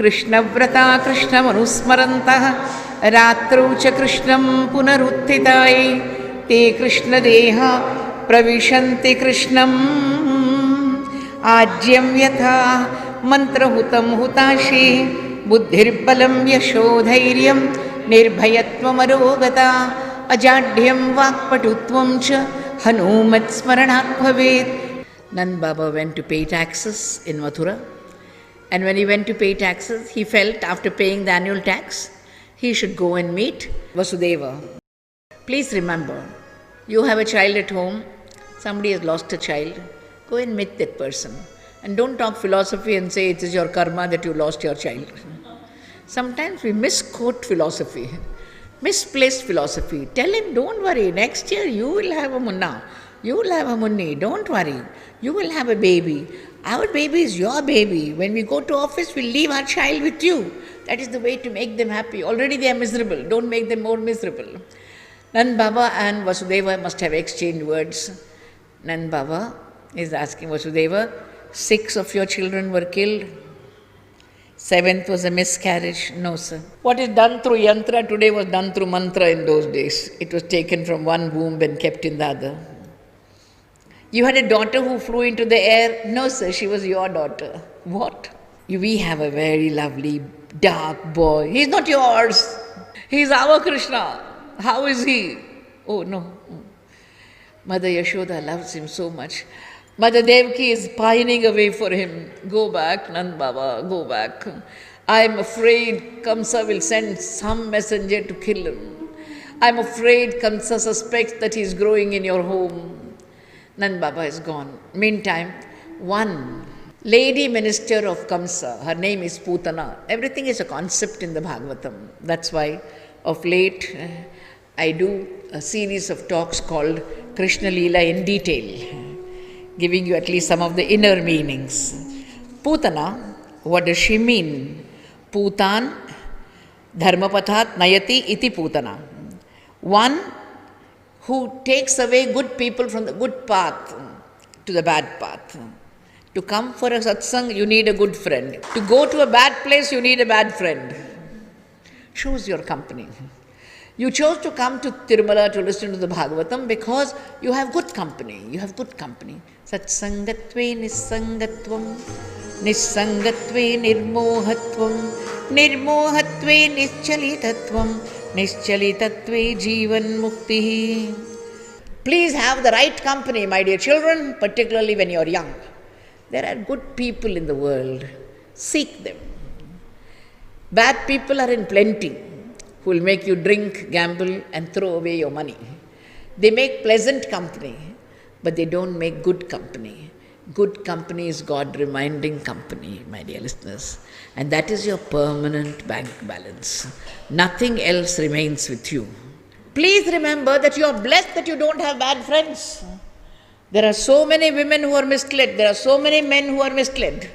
कृष्णव्रता कृष्णमनुस्मरन्तः रात्रौ च कृष्णं पुनरुत्थिताय ते कृष्णदेहा प्रविशन्ति कृष्णम् आज्यं यथा मन्त्रहुतं हुताशे बुद्धिर्बलं यशोधैर्यं निर्भयत्वमरोगता अजाड्यं वाक्पटुत्वं च हनुमत्स्मरणात् भवेत्. Nand Baba went to pay taxes in Mathura, and when he went to pay taxes, he felt after paying the annual tax, he should go and meet Vasudeva. Please remember, you have a child at home, somebody has lost a child, go and meet that person. And don't talk philosophy and say it is your karma that you lost your child. Sometimes we misquote philosophy, misplaced philosophy. Tell him, don't worry, next year you will have a munna, you will have a munni, don't worry, you will have a baby. Our baby is your baby. When we go to office, we'll leave our child with you. That is the way to make them happy. Already they are miserable, don't make them more miserable. Nand Baba and Vasudeva must have exchanged words. Nand Baba is asking Vasudeva, 6 of your children were killed. 7th was a miscarriage. No, sir. What is done through yantra today was done through mantra in those days. It was taken from one womb and kept in the other. You had a daughter who flew into the air. No, sir, she was your daughter. What? We have a very lovely, dark boy. He's not yours. He's our Krishna. How is he? Oh, no. Mother Yashoda loves him so much. Mother Devaki is pining away for him. Go back, Nand Baba, go back. I'm afraid Kamsa will send some messenger to kill him. I'm afraid Kamsa suspects that he's growing in your home. Nand Baba is gone. Meantime, one lady minister of Kamsa, her name is Putana. Everything is a concept in the Bhagavatam. That's why of late I do a series of talks called Krishna Leela in detail, giving you at least some of the inner meanings. Putana, what does she mean? Putan dharmapathat nayati iti Putana. One who takes away good people from the good path to the bad path. To come for a satsang, you need a good friend. To go to a bad place, you need a bad friend. Choose your company. You chose to come to Tirumala to listen to the Bhagavatam because you have good company. You have good company. Satsangatve nissangatvam, nissangatve nirmohatvam, nirmohatve nischalitatvam, nischalitatve jivan mukti. Please have the right company, my dear children, particularly when you are young. There are good people in the world. Seek them. Bad people are in plenty, who will make you drink, gamble, and throw away your money. They make pleasant company, but they don't make good company. Good company is God-reminding company, my dear listeners. And that is your permanent bank balance. Nothing else remains with you. Please remember that you are blessed that you don't have bad friends. There are so many women who are misled. There are so many men who are misled.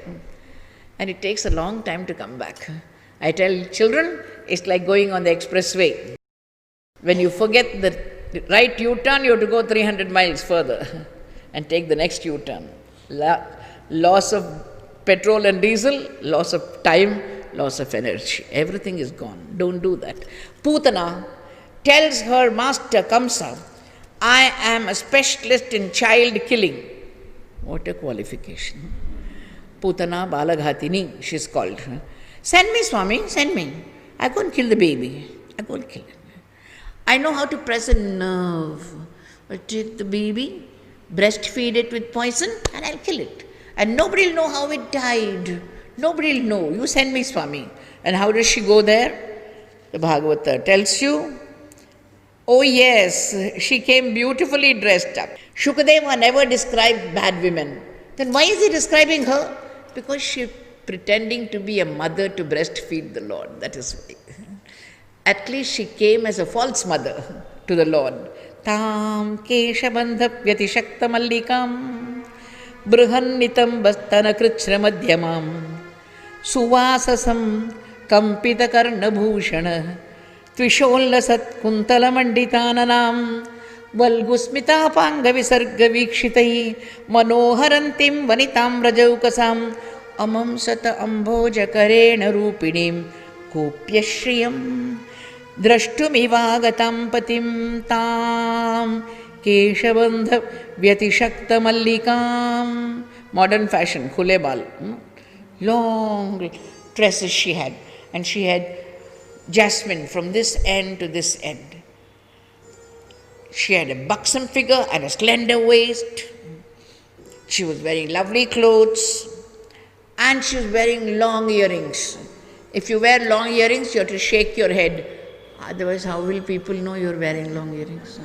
And it takes a long time to come back. I tell children, it's like going on the expressway. When you forget the right U-turn, you have to go 300 miles further and take the next U-turn. Loss of petrol and diesel, loss of time, loss of energy. Everything is gone. Don't do that. Putana tells her master Kamsa, I am a specialist in child killing. What a qualification. Putana Balaghatini, she's called. Send me, Swami, send me. I go and kill the baby. I go and kill it. I know how to press a nerve. I take the baby, breastfeed it with poison, and I'll kill it. And nobody will know how it died. Nobody will know. You send me, Swami. And how does she go there? The Bhagavata tells you, oh yes, she came beautifully dressed up. Shukadeva never described bad women. Then why is he describing her? Because she pretending to be a mother to breastfeed the Lord. That is why. At least she came as a false mother to the Lord. Tam keshabandha vyatishakta mallikam bruhannitam bastana krichra madhyamam suvasasam kampita karna bhushana tvishollasat kuntala manditananam valgusmita panga visarga vikshitai manoharantim vanitam rajaukasam अमं सत अम्भोजकरेण रूपिणीं गोप्यश्रियं द्रष्टुमिवागतं पतिं तां केशबन्धव्यतिशक्तमल्लिकां. Modern fashion, khule bal. Long tresses she had, and she had jasmine from this end to this end. She had a buxom figure and a slender waist. She was wearing lovely clothes, and she was wearing long earrings. If you wear long earrings, you have to shake your head. Otherwise, how will people know you are wearing long earrings?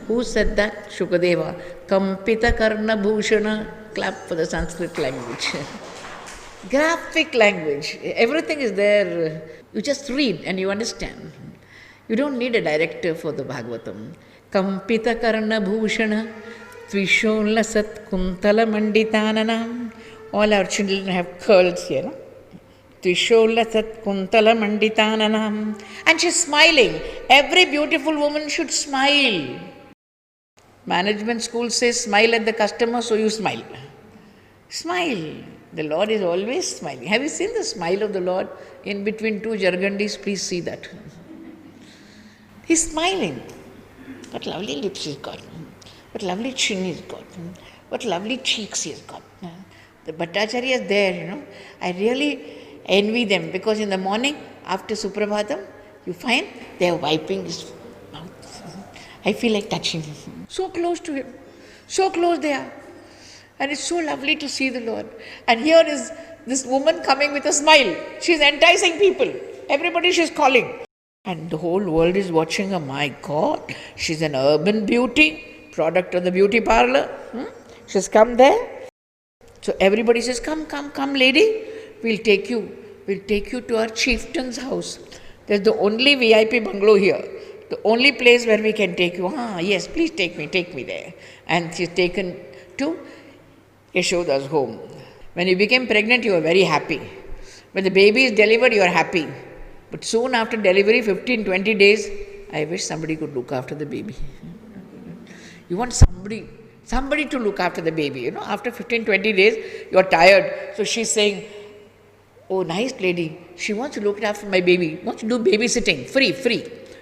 Who said that? Shukadeva. Kampita Karna Bhushana. Clap for the Sanskrit language. Graphic language. Everything is there. You just read and you understand. You don't need a director for the Bhagavatam. Kampita Karna Bhushana. Tvishola Sat Kuntala Manditananam. All our children have curls here. Tvishola Sat Kuntala Manditananam. And she's smiling. Every beautiful woman should smile. Management school says smile at the customer, so you smile. Smile. The Lord is always smiling. Have you seen the smile of the Lord in between two Jargandis? Please see that. He's smiling. What lovely lips he's got. What lovely chin he's got. What lovely cheeks he's got. The Bhattacharya is there, I really envy them, because in the morning after Suprabhatam, you find they are wiping his mouth. I feel like touching him. So close to him. So close they are. And it's so lovely to see the Lord. And here is this woman coming with a smile. She's enticing people. Everybody she's calling. And the whole world is watching her. My God, she's an urban beauty, product of the beauty parlor. She's come there. So everybody says, come lady. We'll take you to our chieftain's house. There's the only VIP bungalow here. The only place where we can take you. Yes, please take me there. And she's taken to Yashoda's home. When you became pregnant, you were very happy. When the baby is delivered, you are happy. But soon after delivery, 15-20 days, I wish somebody could look after the baby. You want somebody to look after the baby. After 15-20 days, you are tired. So she's saying, oh, nice lady. She wants to look after my baby. Wants to do babysitting. Free.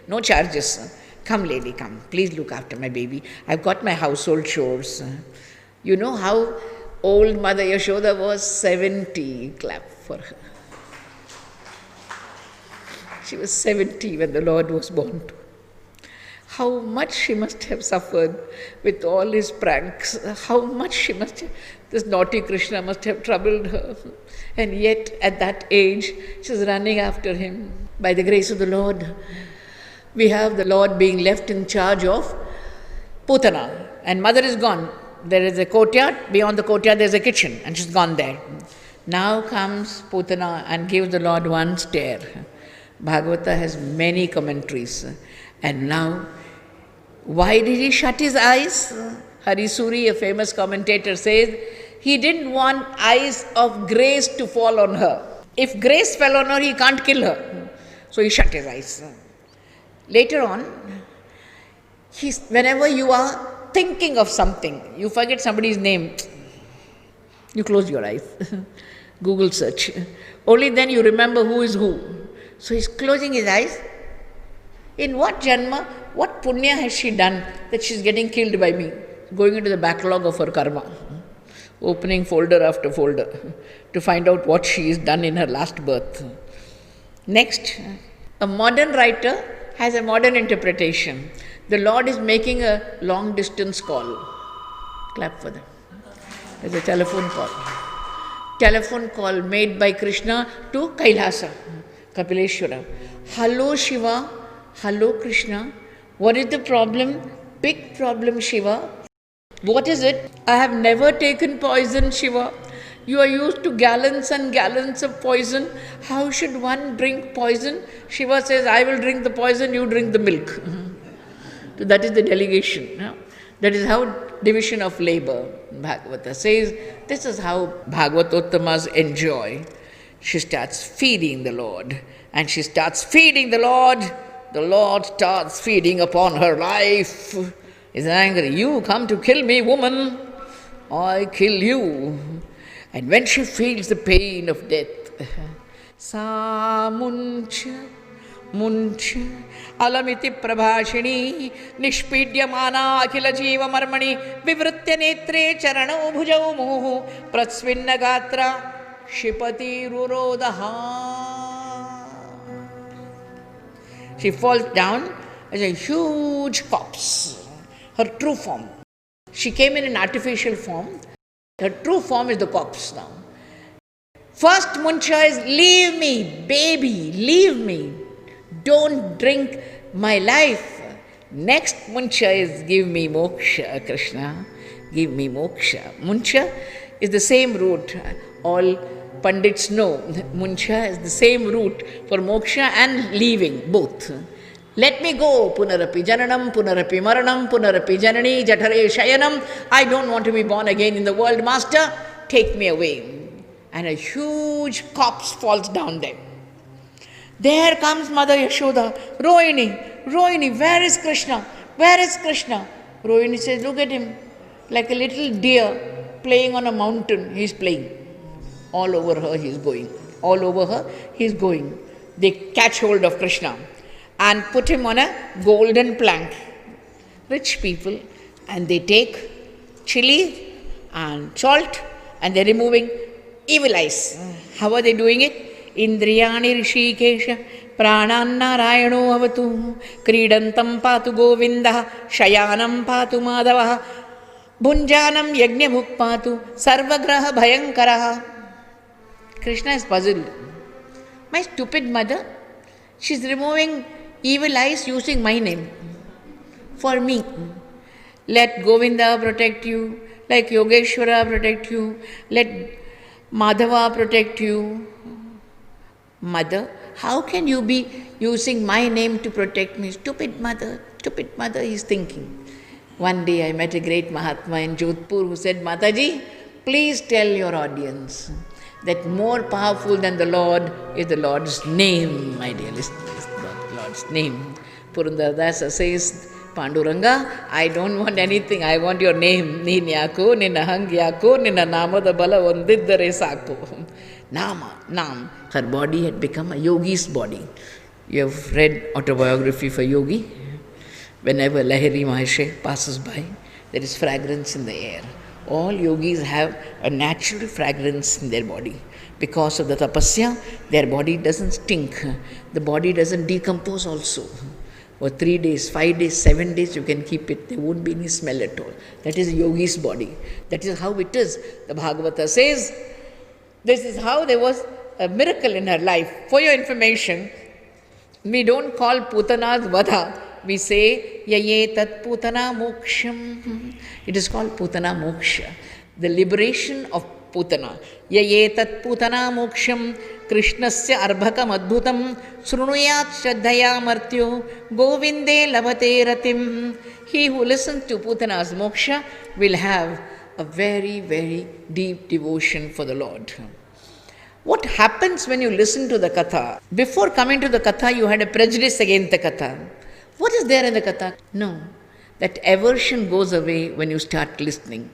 No charges. Come lady, come. Please look after my baby. I've got my household chores. You know how old Mother Yashoda was? 70. Clap for her. She was 70 when the Lord was born. How much she must have suffered with all his pranks. How much this naughty Krishna must have troubled her. And yet, at that age, she's running after him. By the grace of the Lord, we have the Lord being left in charge of Putana. And mother is gone. There is a courtyard. Beyond the courtyard, there's a kitchen. And she's gone there. Now comes Putana and gives the Lord one stare. Bhagavata has many commentaries. And now, why did he shut his eyes? Harisuri, a famous commentator, says, he didn't want eyes of grace to fall on her. If grace fell on her, he can't kill her. So he shut his eyes. Later on, whenever you are thinking of something, you forget somebody's name, you close your eyes. Google search. Only then you remember who is who. So he's closing his eyes. In what janma, what punya has she done that she's getting killed by me? Going into the backlog of her karma. Opening folder after folder to find out what she has done in her last birth. Next, a modern writer has a modern interpretation. The Lord is making a long distance call. Clap for them. There's a telephone call. Telephone call made by Krishna to Kailasa, Kapileshwara. Hello Shiva, hello Krishna. What is the problem? Big problem, Shiva. What is it? I have never taken poison, Shiva. You are used to gallons and gallons of poison. How should one drink poison? Shiva says, I will drink the poison, you drink the milk. So that is the delegation. That is how division of labor. Bhagavata says, this is how Bhagavatottamas enjoy. She starts feeding the Lord. And she starts feeding the Lord starts feeding upon her life. Is angry. You come to kill me, woman. I kill you. And when she feels the pain of death, Sa muncha, muncha, alamiti prabhashini, nishpidyamana akhila jiva marmani, vivritya netre charano bhujau mohu, pratsvinna gatra, shipati rurodaha. She falls down as a huge corpse, her true form. She came in an artificial form. Her true form is the corpse now. First muncha is, leave me, baby, leave me. Don't drink my life. Next muncha is, give me moksha, Krishna. Give me moksha. Muncha is the same root. All Pandits know muncha is the same root for moksha and leaving, both. Let me go, punarapi jananam, punarapi maranam, punarapi janani, jatare shayanam. I don't want to be born again in the world, master. Take me away. And a huge corpse falls down there. There comes Mother Yashoda. Rohini, Rohini, where is Krishna? Where is Krishna? Rohini says, look at him. Like a little deer playing on a mountain, he's playing. All over her he's going. All over her he's going. They catch hold of Krishna and put him on a golden plank. Rich people. And they take chili and salt and they're removing evil eyes. How are they doing it? Indriyani Rishikesha Pranannarayano avatu Kridantam patu Govinda Shayanam patu Madhava Bhunjanam Yajnabhuk patu Sarvagraha Bhayankaraha. Krishna is puzzled. My stupid mother, she's removing evil eyes using my name for me. Let Govinda protect you, like Yogeshwara protect you, let Madhava protect you. Mother, how can you be using my name to protect me? Stupid mother, he's thinking. One day I met a great Mahatma in Jodhpur who said, Mataji, please tell your audience that more powerful than the Lord is the Lord's name, my dear listeners, the Lord's name. Purandara says, Panduranga, I don't want anything, I want your name. Neen yako, nina hang yako, nina namada bala ondiddare sako. Nama, Nam. Her body had become a yogi's body. You have read autobiography for yogi? Whenever Lahiri Maharshi passes by, there is fragrance in the air. All yogis have a natural fragrance in their body. Because of the tapasya, their body doesn't stink. The body doesn't decompose also. For 3 days, 5 days, 7 days, you can keep it. There won't be any smell at all. That is a yogi's body. That is how it is. The Bhagavata says, this is how there was a miracle in her life. For your information, we don't call Putana's Vadha. We say, Yaye tat Putana Moksham. It is called Putana Moksha. The liberation of Putana. Yaye tat Putana Moksham. Krishnasya arbhakam adbhutam. Srunuyat shraddhaya martyo. Govinde labhate ratim. He who listens to Putana's Moksha will have a very, very deep devotion for the Lord. What happens when you listen to the Katha? Before coming to the Katha, you had a prejudice against the Katha. What is there in the Katha? No. That aversion goes away when you start listening.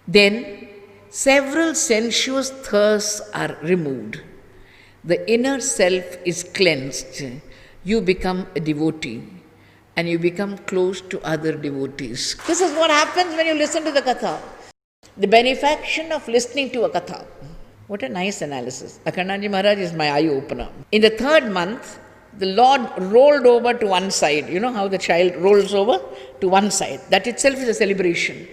Then, several sensuous thirsts are removed. The inner self is cleansed. You become a devotee. And you become close to other devotees. This is what happens when you listen to the Katha. The benefaction of listening to a Katha. What a nice analysis. Akhandaji Maharaj is my eye-opener. In the 3rd month, the Lord rolled over to one side. You know how the child rolls over to one side. That itself is a celebration.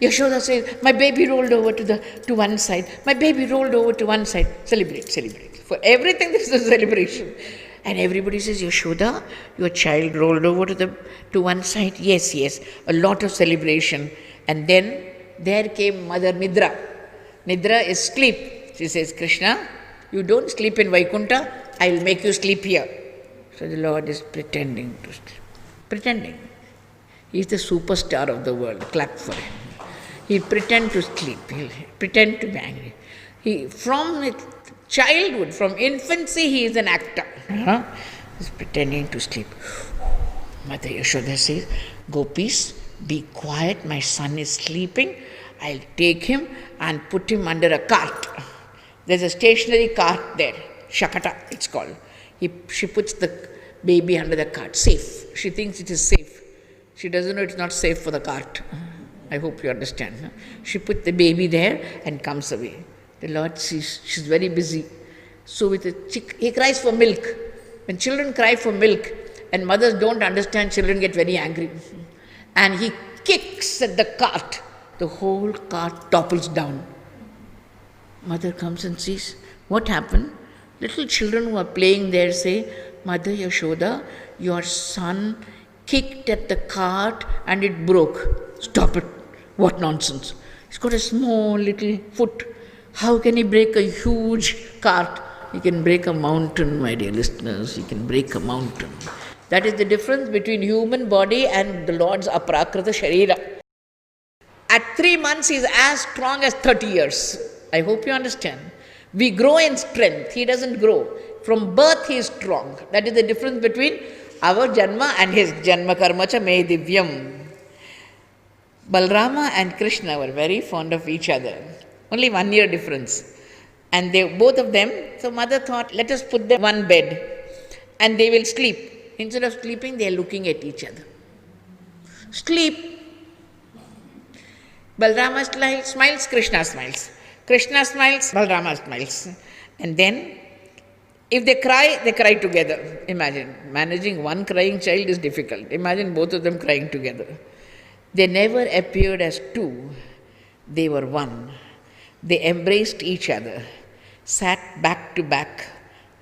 Yashoda says, my baby rolled over to one side. My baby rolled over to one side. Celebrate, celebrate. For everything there is a celebration. And everybody says, Yashoda, your child rolled over to one side. Yes, yes. A lot of celebration. And then there came Mother Nidra. Nidra is sleep. She says, Krishna, you don't sleep in Vaikuntha, I will make you sleep here. So the Lord is pretending to sleep. Pretending. He is the superstar of the world. Clap for him. He'll pretend to sleep. He'll pretend to be angry. From childhood, from infancy, he is an actor. He's pretending to sleep. Mother Yashoda says, Gopis, be quiet, my son is sleeping. I'll take him and put him under a cart. There's a stationary cart there, Shakata it's called. She puts the baby under the cart, safe. She thinks it is safe. She doesn't know it's not safe for the cart. I hope you understand. She put the baby there and comes away. The Lord sees, she's very busy. So with the chick, he cries for milk. When children cry for milk and mothers don't understand, children get very angry. And he kicks at the cart. The whole cart topples down. Mother comes and sees what happened. Little children who are playing there say, Mother Yashoda, your son kicked at the cart and it broke. Stop it. What nonsense. He's got a small little foot. How can he break a huge cart? He can break a mountain, my dear listeners. He can break a mountain. That is the difference between human body and the Lord's aprakrita sharira. At 3 months, he is as strong as 30 years. I hope you understand. We grow in strength. He doesn't grow. From birth, he is strong. That is the difference between our Janma and his Janma Karma cha me divyam. Balarama and Krishna were very fond of each other. Only 1 year difference. And they, both of them, so mother thought, let us put them one bed and they will sleep. Instead of sleeping, they are looking at each other. Sleep. Balarama smiles, Krishna smiles. Krishna smiles, Balarama smiles. And then, if they cry together. Imagine, managing one crying child is difficult. Imagine both of them crying together. They never appeared as two. They were one. They embraced each other, sat back to back,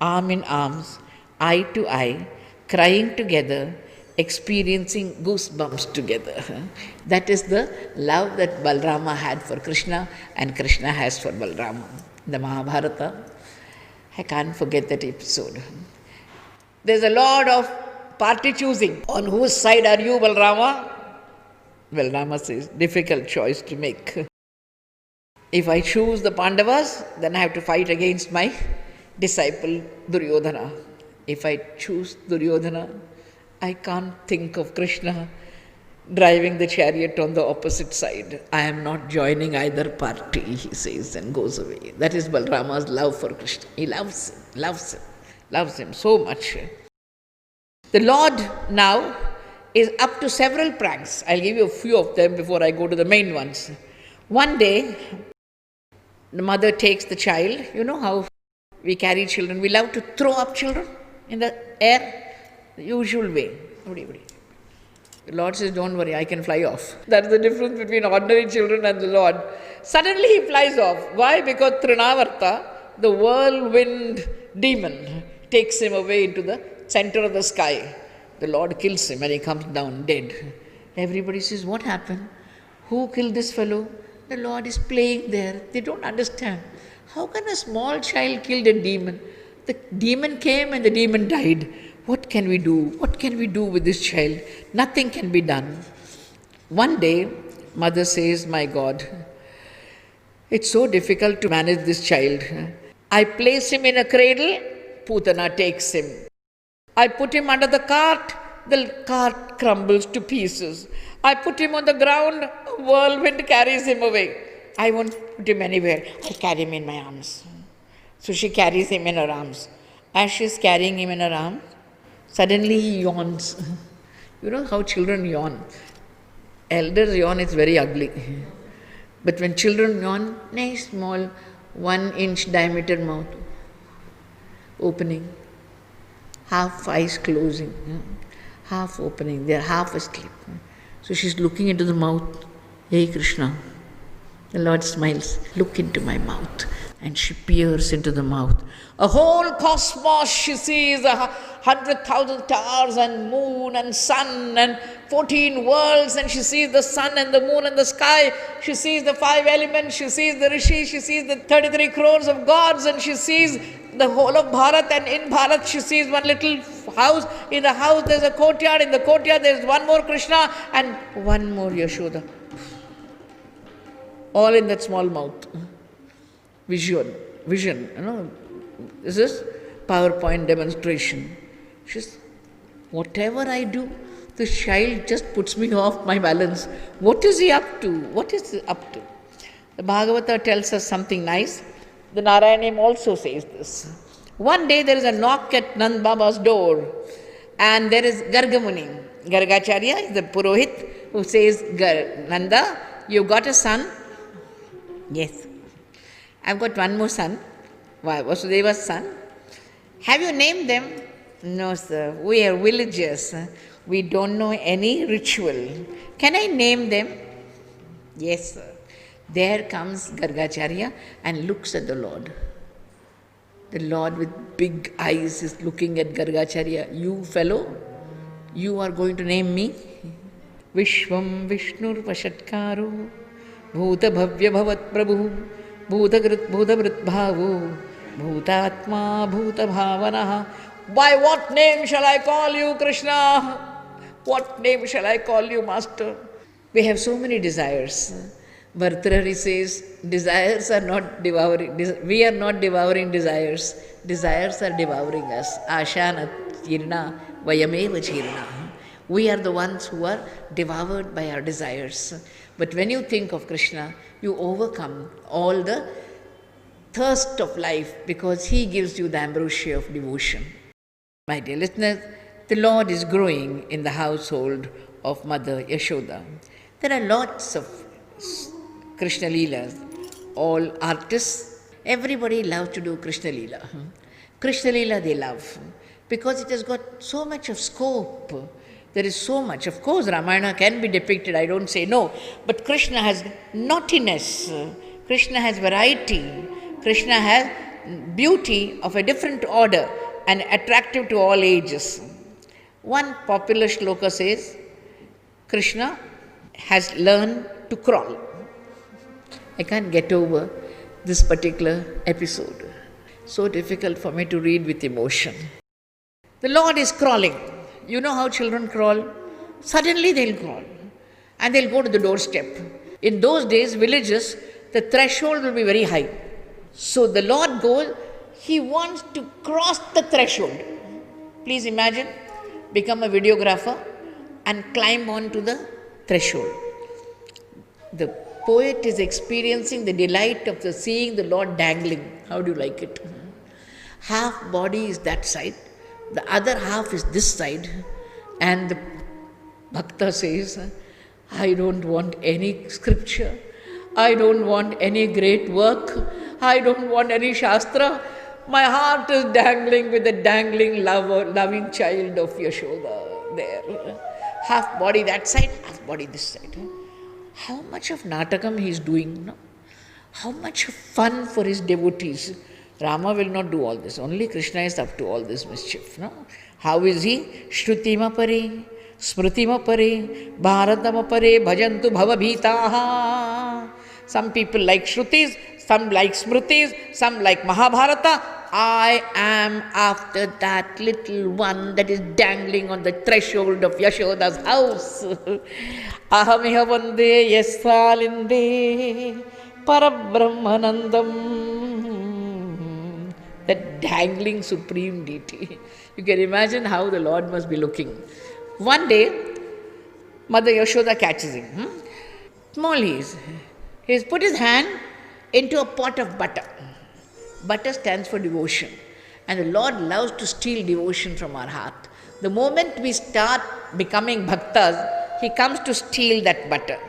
arm in arms, eye to eye, crying together, experiencing goosebumps together. That is the love that Balarama had for Krishna and Krishna has for Balarama. The Mahabharata, I can't forget that episode. There's a lot of party choosing. On whose side are you, Balarama? Balarama says, difficult choice to make. If I choose the Pandavas, then I have to fight against my disciple Duryodhana. If I choose Duryodhana, I can't think of Krishna driving the chariot on the opposite side. I am not joining either party, he says, and goes away. That is Balarama's love for Krishna. He loves him so much. The Lord now is up to several pranks. I'll give you a few of them before I go to the main ones. One day, the mother takes the child. You know how we carry children. We love to throw up children in the air, the usual way. The Lord says, don't worry, I can fly off. That's the difference between ordinary children and the Lord. Suddenly he flies off. Why? Because Trinavarta, the whirlwind demon, takes him away into the center of the sky. The Lord kills him and he comes down dead. Everybody says, what happened? Who killed this fellow? The Lord is playing there. They don't understand. How can a small child kill a demon? The demon came and the demon died. What can we do? What can we do with this child? Nothing can be done. One day, mother says, my God, it's so difficult to manage this child. I place him in a cradle, Putana takes him. I put him under the cart crumbles to pieces. I put him on the ground, a whirlwind carries him away. I won't put him anywhere. I'll carry him in my arms. So she carries him in her arms. As she's carrying him in her arms, suddenly he yawns. You know how children yawn. Elders yawn, it's very ugly. But when children yawn, nice small 1 inch diameter mouth opening, half eyes closing, half opening, they're half asleep. So she's looking into the mouth. Hey Krishna, the Lord smiles, look into my mouth. And she peers into the mouth. A whole cosmos she sees, 100,000 stars and moon and sun and 14 worlds, and she sees the sun and the moon and the sky. She sees the 5 elements, she sees the rishis, she sees the 33 crores of gods, and she sees the whole of Bharat, and in Bharat she sees one little house. In the house there's a courtyard, in the courtyard there's one more Krishna and one more Yashoda. All in that small mouth. Vision, you know, this is PowerPoint demonstration. She's, whatever I do, this child just puts me off my balance. What is he up to? What is he up to? The Bhagavata tells us something nice. The Narayanam also says this. One day there is a knock at Nand Baba's door, and there is Gargamuni. Gargacharya is the Purohit who says, Nanda, you got a son? Yes. I've got one more son, Vasudeva's son. Have you named them? No, sir. We are villagers. We don't know any ritual. Can I name them? Yes, sir. There comes Gargacharya and looks at the Lord. The Lord with big eyes is looking at Gargacharya. You fellow, you are going to name me? Vishwam Vishnur Vashatkaro Bhuta Bhavya Bhavat Prabhu Bhutagrit Bhutavrit Bhavu Bhutatma Bhuta Bhavanaha. By what name shall I call you, Krishna? What name shall I call you, Master? We have so many desires. Bhartrahari says, desires are not devouring. We are not devouring desires. Desires are devouring us. Ashana jirna vayameva jirna. We are the ones who are devoured by our desires. But when you think of Krishna, you overcome all the thirst of life because he gives you the ambrosia of devotion. My dear listeners, the Lord is growing in the household of Mother Yashoda. There are lots of Krishna Leelas. All artists, everybody loves to do Krishna Leela. Krishna Leela they love because it has got so much of scope. There is so much. Of course, Ramayana can be depicted, I don't say no. But Krishna has naughtiness. Krishna has variety. Krishna has beauty of a different order and attractive to all ages. One popular shloka says, Krishna has learned to crawl. I can't get over this particular episode. So difficult for me to read with emotion. The Lord is crawling. You know how children crawl? Suddenly they'll crawl and they'll go to the doorstep. In those days, villages, the threshold will be very high. So the Lord goes, he wants to cross the threshold. Please imagine, become a videographer and climb onto the threshold. The poet is experiencing the delight of seeing the Lord dangling. How do you like it? Half body is that side, the other half is this side, and the Bhakta says, I don't want any scripture, I don't want any great work, I don't want any Shastra. My heart is dangling with the dangling loving child of Yashoda there. Half body that side, half body this side. How much of Natakam he is doing, no? How much fun for his devotees. Rama will not do all this. Only Krishna is up to all this mischief, no? How is he? Shrutima pare, smritima pare, bharatama pare, bhajantu bhavabhitaha. Some people like Shrutis, some like Smritis, some like Mahabharata. I am after that little one that is dangling on the threshold of Yashoda's house. Ahamiha vande yasvalinde parabrahmanandam. That dangling supreme deity. You can imagine how the Lord must be looking. One day, Mother Yashoda catches him. Small he is. He has put his hand into a pot of butter. Butter stands for devotion. And the Lord loves to steal devotion from our heart. The moment we start becoming bhaktas, he comes to steal that butter.